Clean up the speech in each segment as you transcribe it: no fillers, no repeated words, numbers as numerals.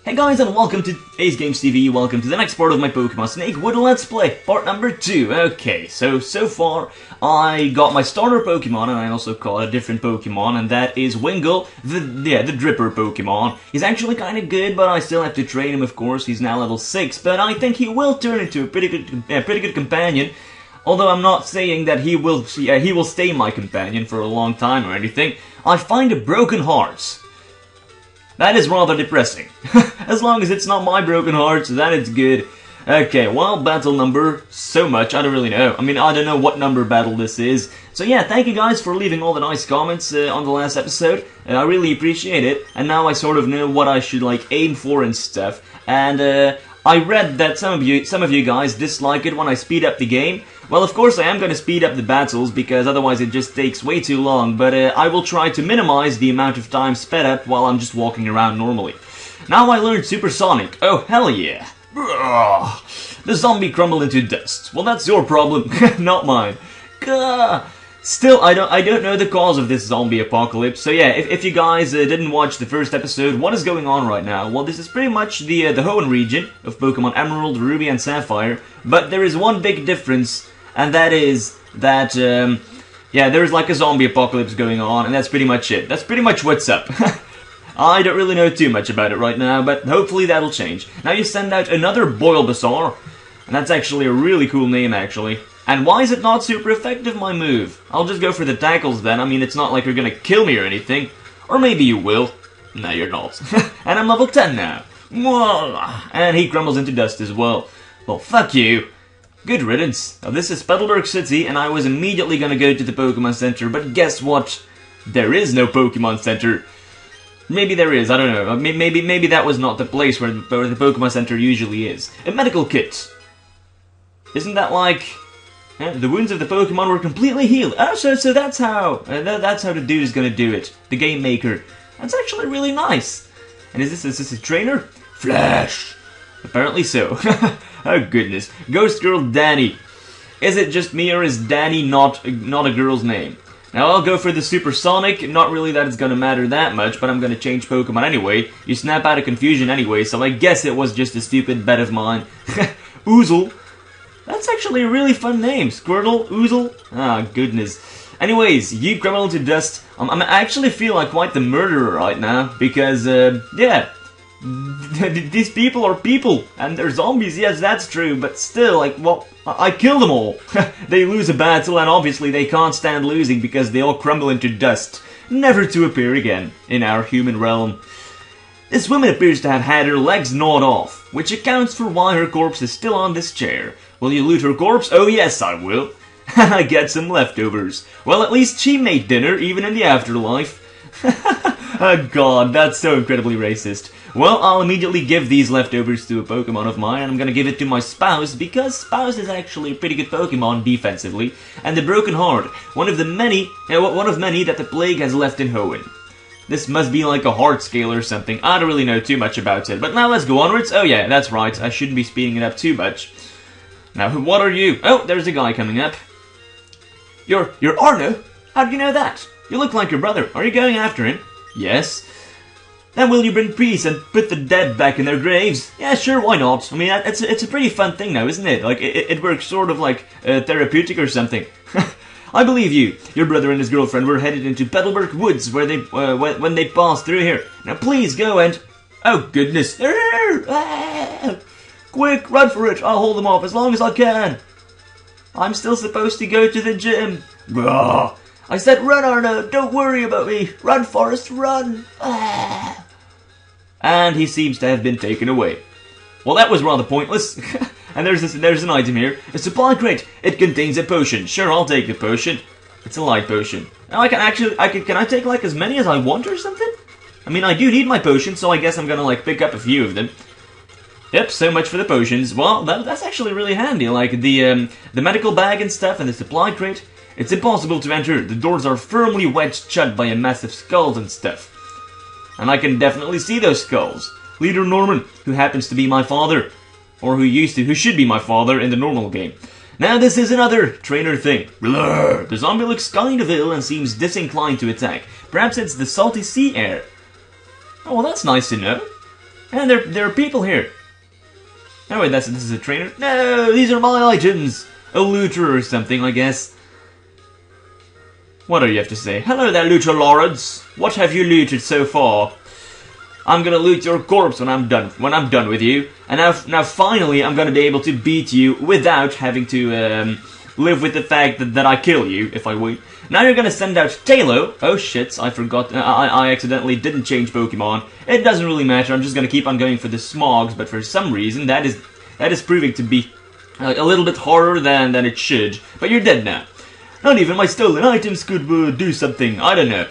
Hey guys, and welcome to AceGamesTV, welcome to the next part of my Pokemon Snakewood Let's Play, part number 2. Okay, so far, I got my starter Pokemon, and I also caught a different Pokemon, and that is Wingull, the Dripper Pokemon. He's actually kinda good, but I still have to train him, of course. He's now level 6, but I think he will turn into a pretty good companion. Although I'm not saying that he will stay my companion for a long time or anything. I find a broken heart. That is rather depressing. As long as it's not my broken heart, then it's good. Okay, well, battle number, so much, I don't really know. I mean, I don't know what number battle this is. So yeah, thank you guys for leaving all the nice comments on the last episode. I really appreciate it. And now I sort of know what I should, like, aim for and stuff. And, I read that some of you guys dislike it when I speed up the game. Well, of course I am going to speed up the battles, because otherwise it just takes way too long, but I will try to minimize the amount of time sped up while I'm just walking around normally. Now I learned Supersonic. Oh, hell yeah. Ugh. The zombie crumbled into dust. Well, that's your problem, not mine. Gah. Still, I don't know the cause of this zombie apocalypse, so yeah, if you guys didn't watch the first episode, what is going on right now? Well, this is pretty much the Hoenn region of Pokemon Emerald, Ruby, and Sapphire, but there is one big difference, and that is that, yeah, there's like a zombie apocalypse going on, and that's pretty much it. That's pretty much what's up. I don't really know too much about it right now, but hopefully that'll change. Now you send out another Bulbasaur, and that's actually a really cool name, actually. And why is it not super effective, my move? I'll just go for the tackles then. I mean, it's not like you're gonna kill me or anything. Or maybe you will. No, you're not. And I'm level 10 now. And he crumbles into dust as well. Well, fuck you. Good riddance. Now, this is Petalburg City, and I was immediately gonna go to the Pokemon Center, but guess what? There is no Pokemon Center. Maybe there is, I don't know. Maybe that was not the place where the Pokemon Center usually is. A medical kit. Isn't that like... the wounds of the Pokemon were completely healed. Oh, so that's how the dude is gonna do it. The game maker. That's actually really nice. And is this a trainer? Flash. Apparently so. Oh goodness. Ghost Girl Danny. Is it just me, or is Danny not a girl's name? Now I'll go for the Supersonic. Not really that it's gonna matter that much, but I'm gonna change Pokemon anyway. You snap out of confusion anyway, so I guess it was just a stupid bet of mine. Oozle. That's actually a really fun name. Squirtle? Oozle? Ah, goodness. Anyways, you crumble into dust. I actually feel like quite the murderer right now, because, yeah. These people are people, and they're zombies, yes, that's true, but still, like, well, I killed them all. They lose a battle, and obviously they can't stand losing because they all crumble into dust, never to appear again in our human realm. This woman appears to have had her legs gnawed off, which accounts for why her corpse is still on this chair. Will you loot her corpse? Oh yes, I will. I get some leftovers. Well, at least she made dinner, even in the afterlife. Oh god, that's so incredibly racist. Well, I'll immediately give these leftovers to a Pokemon of mine, and I'm gonna give it to my spouse, because spouse is actually a pretty good Pokemon defensively. And the Broken Heart, one of many that the plague has left in Hoenn. This must be like a heart scale or something. I don't really know too much about it, but now let's go onwards. Oh yeah, that's right, I shouldn't be speeding it up too much. Now, what are you? Oh, there's a guy coming up. You're Arno? How do you know that? You look like your brother. Are you going after him? Yes. Then will you bring peace and put the dead back in their graves? Yeah, sure, why not? I mean, it's a pretty fun thing now, isn't it? Like, it works sort of like therapeutic or something. I believe you. Your brother and his girlfriend were headed into Petalburg Woods where they when they passed through here. Now, please go and... Oh, goodness. Quick, run for it! I'll hold them off as long as I can! I'm still supposed to go to the gym. Gah. I said run, Arno! Don't worry about me! Run, Forrest, run! And he seems to have been taken away. Well, that was rather pointless. And there's an item here. A supply crate! It contains a potion. Sure, I'll take the potion. It's a light potion. Now can I take like as many as I want or something? I mean, I do need my potion, so I guess I'm gonna like pick up a few of them. Yep, so much for the potions. Well, that's actually really handy, like the medical bag and stuff and the supply crate. It's impossible to enter. The doors are firmly wedged shut by a massive skulls and stuff. And I can definitely see those skulls. Leader Norman, who happens to be my father. Or who should be my father in the normal game. Now this is another trainer thing. The zombie looks kind of ill and seems disinclined to attack. Perhaps it's the salty sea air. Oh, well, that's nice to know. And there are people here. Oh wait, this is a trainer? No, these are my items! A looter or something, I guess. What do you have to say? Hello there, Looter Lawrence. What have you looted so far? I'm gonna loot your corpse when I'm done with you. And now finally I'm gonna be able to beat you without having to live with the fact that I kill you if I win. Now you're gonna send out Talo. Oh shit, I forgot. I accidentally didn't change Pokemon. It doesn't really matter. I'm just gonna keep on going for the Smogs, but for some reason that is proving to be a little bit harder than it should. But you're dead now. Not even my stolen items could do something. I don't know.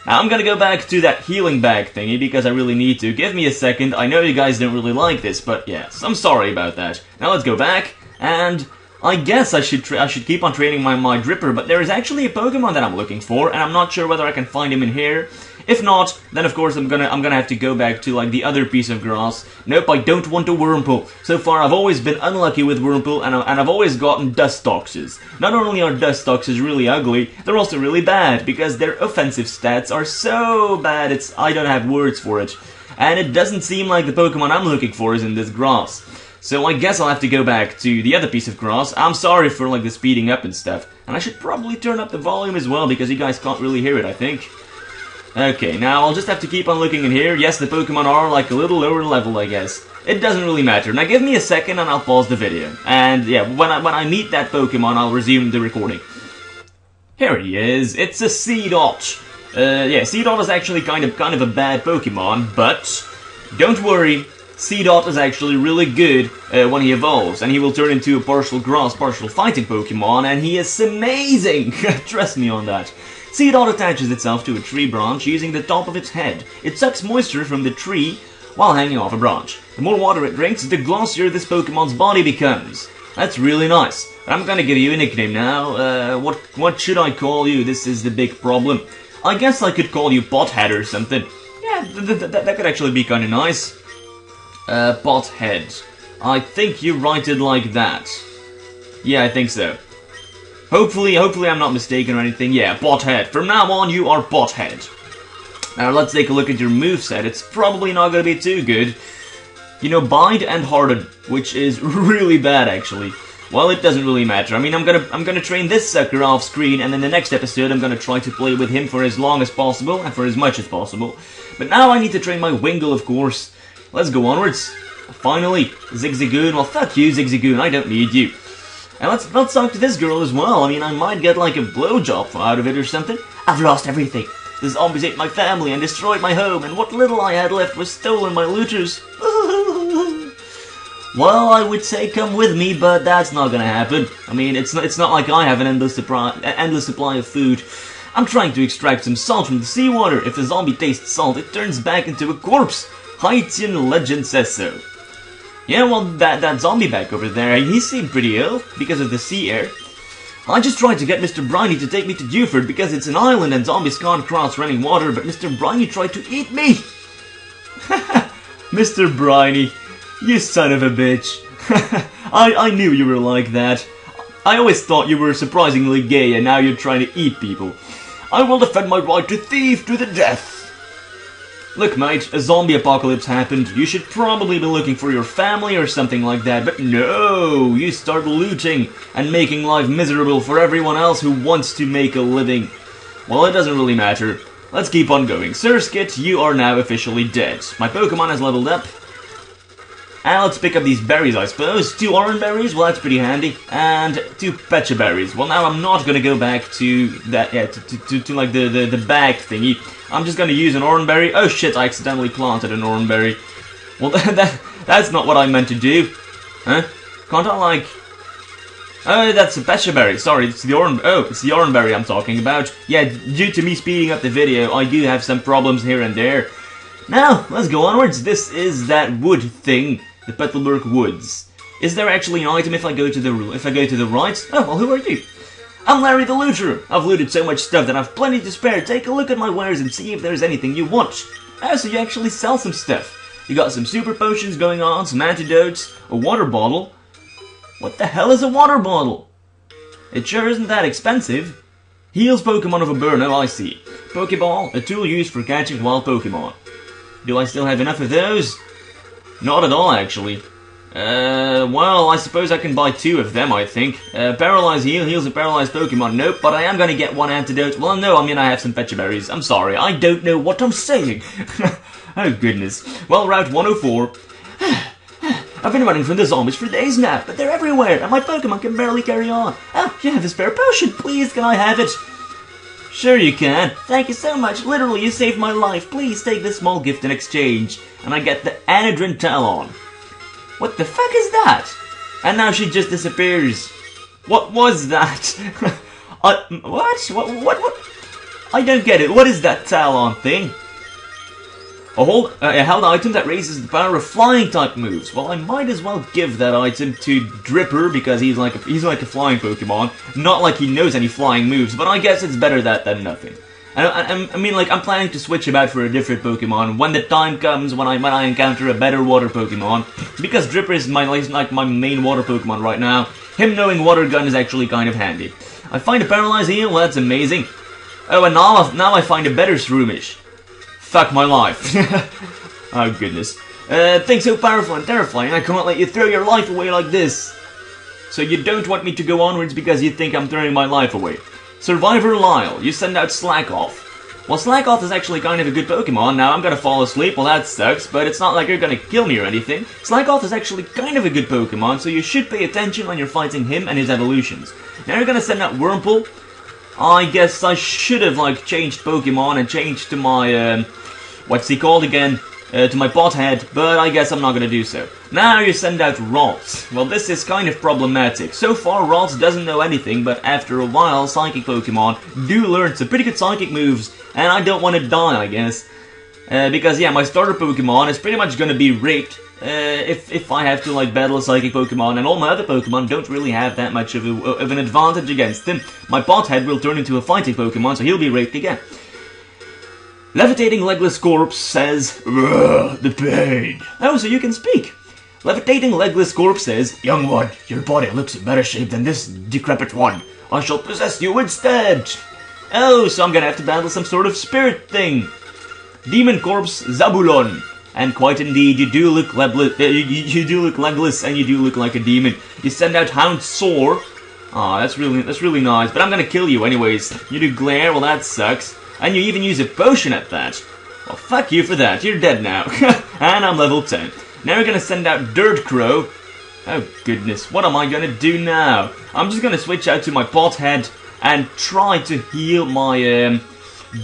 Now I'm gonna go back to that healing bag thingy because I really need to. Give me a second. I know you guys don't really like this, but yes, I'm sorry about that. Now let's go back, and I guess I should keep on training my Dripper, but there is actually a Pokemon that I'm looking for, and I'm not sure whether I can find him in here. If not, then of course I'm gonna have to go back to like the other piece of grass. Nope, I don't want a Wurmple. So far I've always been unlucky with Wurmple, and I've always gotten Dustoxes. Not only are Dustoxes really ugly, they're also really bad, because their offensive stats are so bad I don't have words for it. And it doesn't seem like the Pokemon I'm looking for is in this grass. So I guess I'll have to go back to the other piece of grass. I'm sorry for like the speeding up and stuff. And I should probably turn up the volume as well, because you guys can't really hear it, I think. Okay, now I'll just have to keep on looking in here. Yes, the Pokemon are like a little lower level, I guess. It doesn't really matter. Now give me a second and I'll pause the video. And yeah, when I meet that Pokemon, I'll resume the recording. Here he is. It's a Seedot. Yeah, Seedot is actually kind of a bad Pokemon, but don't worry. Seedot is actually really good when he evolves, and he will turn into a partial grass, partial fighting Pokemon, and he is amazing! Trust me on that. Seedot attaches itself to a tree branch using the top of its head. It sucks moisture from the tree while hanging off a branch. The more water it drinks, the glossier this Pokemon's body becomes. That's really nice. I'm gonna give you a nickname now. What should I call you? This is the big problem. I guess I could call you Pothead or something. Yeah, that could actually be kinda nice. Pothead. I think you write it like that. Yeah, I think so. Hopefully I'm not mistaken or anything. Yeah, Pothead. From now on, you are Pothead. Now, let's take a look at your moveset. It's probably not gonna be too good. You know, Bide and Harden, which is really bad, actually. Well, it doesn't really matter. I mean, I'm gonna train this sucker off screen, and in the next episode, I'm gonna try to play with him for as long as possible, and for as much as possible. But now I need to train my Wingull, of course. Let's go onwards. Finally, Zigzagoon. Well, fuck you, Zigzagoon. I don't need you. And let's talk to this girl as well. I mean, I might get like a blowjob out of it or something. I've lost everything. The zombies ate my family and destroyed my home, and what little I had left was stolen by looters. Well, I would say come with me, but that's not gonna happen. I mean, it's not like I have an endless supply of food. I'm trying to extract some salt from the seawater. If the zombie tastes salt, it turns back into a corpse. Haitian legend says so. Yeah, well, that zombie back over there, he seemed pretty ill because of the sea air. I just tried to get Mr. Briny to take me to Dewford because it's an island and zombies can't cross running water, but Mr. Briny tried to eat me! Mr. Briny, you son of a bitch. I knew you were like that. I always thought you were surprisingly gay and now you're trying to eat people. I will defend my right to thief to the death. Look, mate, a zombie apocalypse happened. You should probably be looking for your family or something like that, but no! You start looting and making life miserable for everyone else who wants to make a living. Well, it doesn't really matter. Let's keep on going. Surskit, you are now officially dead. My Pokemon has leveled up. And let's pick up these berries, I suppose. 2 orange berries, well that's pretty handy. And 2 pecha berries. Well, now I'm not gonna go back to that, yeah, to like the bag thingy. I'm just gonna use an orange berry. Oh shit, I accidentally planted an orange berry. Well, that's not what I meant to do. Huh? Can't I like... Oh, that's a pecha berry. Sorry, it's the orange... Oh, it's the orange berry I'm talking about. Yeah, due to me speeding up the video, I do have some problems here and there. Now, let's go onwards. This is that wood thing. The Petalburg Woods. Is there actually an item if I go to the right? Oh, well, who are you? I'm Larry the Looter. I've looted so much stuff that I've plenty to spare. Take a look at my wares and see if there's anything you want. Oh, so you actually sell some stuff. You got some super potions going on, some antidotes, a water bottle. What the hell is a water bottle? It sure isn't that expensive. Heals Pokemon of a burn, oh I see. Pokeball, a tool used for catching wild Pokemon. Do I still have enough of those? Not at all, actually. Well, I suppose I can buy 2 of them, I think. Paralyze heal, heals a paralyzed Pokemon. Nope, but I am gonna get 1 antidote. Well, no, I mean, I have some Fetch Berries. I'm sorry, I don't know what I'm saying. Oh, goodness. Well, Route 104. I've been running from the zombies for days now, but they're everywhere, and my Pokemon can barely carry on. Oh, you have a spare potion. Please, can I have it? Sure you can. Thank you so much. Literally, you saved my life. Please take this small gift in exchange. And I get the Anadrin Talon. What the fuck is that? And now she just disappears. What was that? What? I don't get it. What is that Talon thing? A held item that raises the power of flying type moves. Well, I might as well give that item to Dripper because he's like a flying Pokemon. Not like he knows any flying moves, but I guess it's better that than nothing. I mean, like, I'm planning to switch him out for a different Pokemon when the time comes when I encounter a better water Pokemon. Because Dripper is my main water Pokemon right now. Him knowing Water Gun is actually kind of handy. I find a Paralyze Heal, well, that's amazing. Oh, and now I find a better Shroomish. Fuck my life. Oh, goodness. Things so powerful and terrifying, I can't let you throw your life away like this. So you don't want me to go onwards because you think I'm throwing my life away. Survivor Lyle, you send out Slackoff. Well, Slackoff is actually kind of a good Pokemon. Now I'm gonna fall asleep, well that sucks, but it's not like you're gonna kill me or anything. Slackoff is actually kind of a good Pokemon, so you should pay attention when you're fighting him and his evolutions. Now you're gonna send out Wurmple. I guess I should have, like, changed Pokemon and changed to my, what's he called again? To my Pothead, but I guess I'm not gonna do so. Now you send out Ralts. Well, this is kind of problematic. So far, Ralts doesn't know anything, but after a while, Psychic Pokemon do learn some pretty good Psychic moves, and I don't want to die, I guess. Because, yeah, my starter Pokemon is pretty much gonna be raped, if I have to, like, battle a Psychic Pokemon, and all my other Pokemon don't really have that much of an advantage against him. My Pothead will turn into a fighting Pokemon, so he'll be raped again. Levitating Legless Corpse says, "Ugh, the pain." Oh, so you can speak. Levitating Legless Corpse says, "Young one, your body looks in better shape than this decrepit one. I shall possess you instead." Oh, so I'm gonna have to battle some sort of spirit thing. Demon Corpse Zabulon. And quite indeed, you do look legless, and you do look like a demon. You send out Hound Soar. Aw, that's really nice, but I'm gonna kill you anyways. You do Glare, well that sucks. And you even use a potion at that. Well, fuck you for that. You're dead now. And I'm level 10. Now we're gonna send out Dirt Crow. Oh, goodness. What am I gonna do now? I'm just gonna switch out to my Pothead and try to heal my,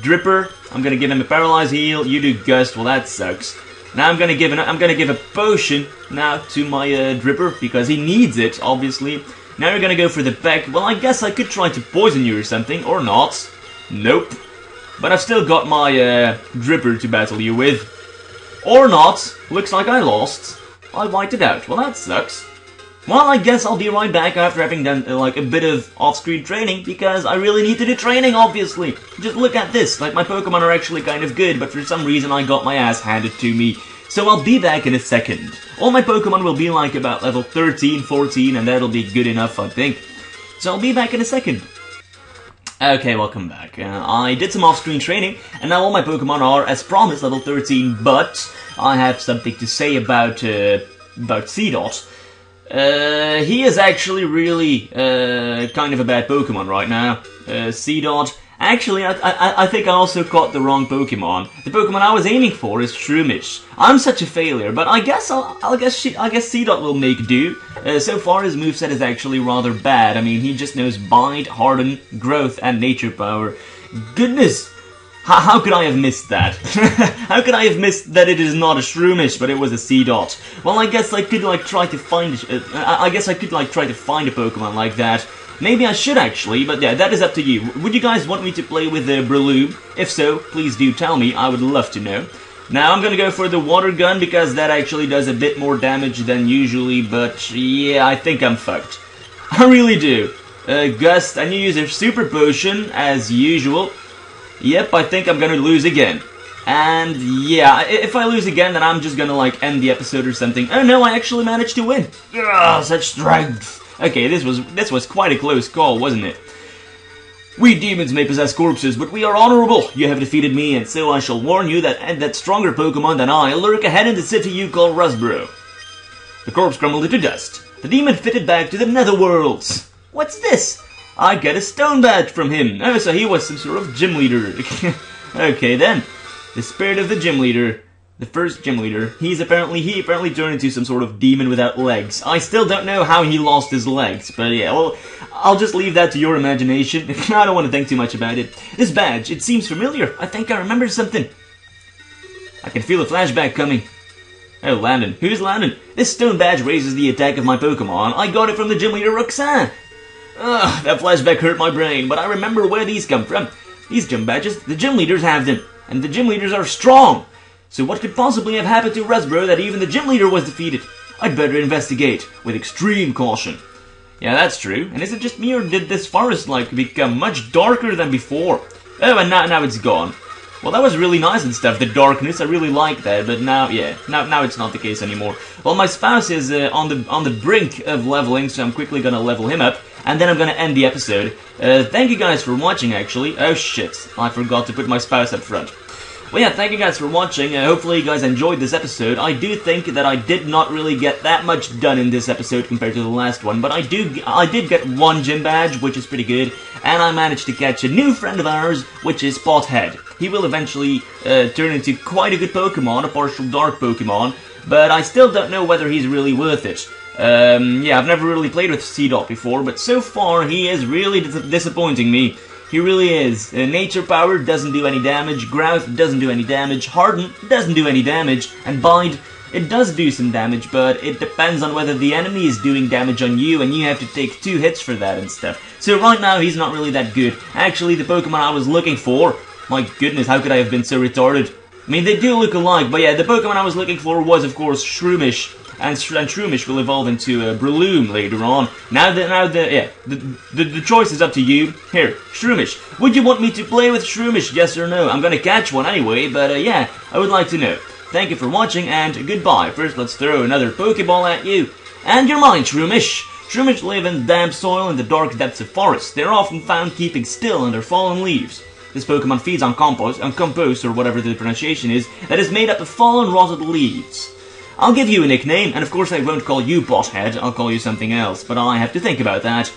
Dripper. I'm gonna give him a Paralyze Heal. You do Gust. Well, that sucks. Now I'm gonna give a potion now to my, Dripper because he needs it, obviously. Now we're gonna go for the Peck. Well, I guess I could try to poison you or something. Or not. Nope. But I've still got my, Dripper to battle you with. Or not. Looks like I lost. I wiped it out. Well, that sucks. Well, I guess I'll be right back after having done, like, a bit of off-screen training, because I really need to do training, obviously. Just look at this. Like, my Pokemon are actually kind of good, but for some reason I got my ass handed to me. So I'll be back in a second. All my Pokemon will be, like, about level 13, 14, and that'll be good enough, I think. So I'll be back in a second. Okay, welcome back. I did some off-screen training, and now all my Pokemon are, as promised, level 13, but I have something to say about Seedot. He is actually really, kind of a bad Pokemon right now. Seedot. Actually, I think I also caught the wrong Pokemon. The Pokemon I was aiming for is Shroomish. I'm such a failure, but I guess Seedot will make do. So far, his moveset is actually rather bad. I mean, he just knows Bite, Harden, Growth, and Nature Power. Goodness! How could I have missed that? How could I have missed that it is not a Shroomish, but it was a Seedot? Well, I guess I could, like, try to find a Pokemon like that. Maybe I should actually, but yeah, that is up to you. Would you guys want me to play with the Breloom? If so, please do tell me, I would love to know. Now I'm gonna go for the Water Gun, because that actually does a bit more damage than usually, but yeah, I think I'm fucked. I really do. Gust, and you use a Super Potion, as usual. Yep, I think I'm gonna lose again. And yeah, if I lose again, then I'm just gonna, like, end the episode or something. Oh no, I actually managed to win. Yeah, such strength. Okay, this was quite a close call, wasn't it? We demons may possess corpses, but we are honorable. You have defeated me, and so I shall warn you that stronger Pokemon than I lurk ahead in the city you call Rustboro. The corpse crumbled into dust. The demon fitted back to the netherworlds. What's this? I get a stone badge from him. Oh, so he was some sort of gym leader. Okay then. The spirit of the gym leader. The first gym leader. He apparently turned into some sort of demon without legs. I still don't know how he lost his legs, but yeah, well, I'll just leave that to your imagination. I don't want to think too much about it. This badge, it seems familiar. I think I remember something. I can feel a flashback coming. Oh, Landon. Who's Landon? This stone badge raises the attack of my Pokemon. I got it from the gym leader Roxanne. Ugh, that flashback hurt my brain, but I remember where these come from. These gym badges, the gym leaders have them, and the gym leaders are strong. So what could possibly have happened to Rustboro that even the gym leader was defeated? I'd better investigate, with extreme caution. Yeah, that's true. And is it just me, or did this forest, become much darker than before? Oh, and now it's gone. Well, that was really nice and stuff, the darkness, I really like that, but now it's not the case anymore. Well, my spouse is on the brink of leveling, so I'm quickly gonna level him up, and then I'm gonna end the episode. Thank you guys for watching, actually. Oh shit, I forgot to put my spouse up front. Well, yeah, thank you guys for watching. Hopefully you guys enjoyed this episode. I do think that I did not really get that much done in this episode compared to the last one, but I did get one gym badge, which is pretty good, and I managed to catch a new friend of ours, which is Pothead. He will eventually turn into quite a good Pokemon, a partial dark Pokemon, but I still don't know whether he's really worth it. Yeah, I've never really played with Seedot before, but so far he is really disappointing me. He really is. Nature Power doesn't do any damage, Growth doesn't do any damage, Harden doesn't do any damage, and Bind, it does do some damage, but it depends on whether the enemy is doing damage on you, and you have to take 2 hits for that and stuff. So right now, he's not really that good. Actually, the Pokemon I was looking for, my goodness, how could I have been so retarded? I mean, they do look alike, but yeah, the Pokemon I was looking for was, of course, Shroomish. And Shroomish will evolve into Breloom later on. The choice is up to you. Here, Shroomish. Would you want me to play with Shroomish, yes or no? I'm gonna catch one anyway, but yeah, I would like to know. Thank you for watching, and goodbye. First, let's throw another Pokeball at you. And you're mine, Shroomish. Shroomish live in damp soil in the dark depths of forests. They're often found keeping still under fallen leaves. This Pokemon feeds on compost, or whatever the pronunciation is, that is made up of fallen, rotted leaves. I'll give you a nickname, and of course I won't call you Bothead, I'll call you something else, but I have to think about that.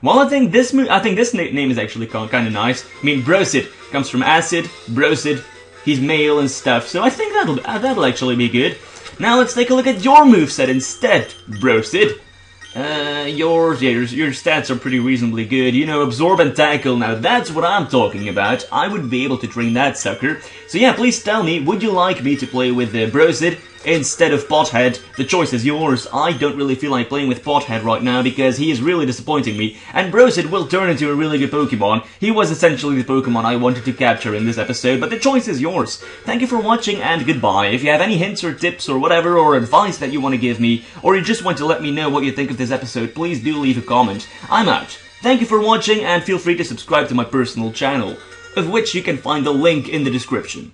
Well, I think this name is actually kind of nice. I mean, Brosid comes from acid, Brosid, he's male and stuff, so I think that'll actually be good. Now let's take a look at your moveset instead, Brosid. Your stats are pretty reasonably good. You know, Absorb and Tackle, now that's what I'm talking about. I would be able to train that sucker. So yeah, please tell me, would you like me to play with Brosid instead of Pothead? The choice is yours. I don't really feel like playing with Pothead right now because he is really disappointing me, and Brosid will turn into a really good Pokemon. He was essentially the Pokemon I wanted to capture in this episode, but the choice is yours. Thank you for watching, and goodbye. If you have any hints or tips or whatever, or advice that you want to give me, or you just want to let me know what you think of this episode, please do leave a comment. I'm out. Thank you for watching, and feel free to subscribe to my personal channel, of which you can find the link in the description.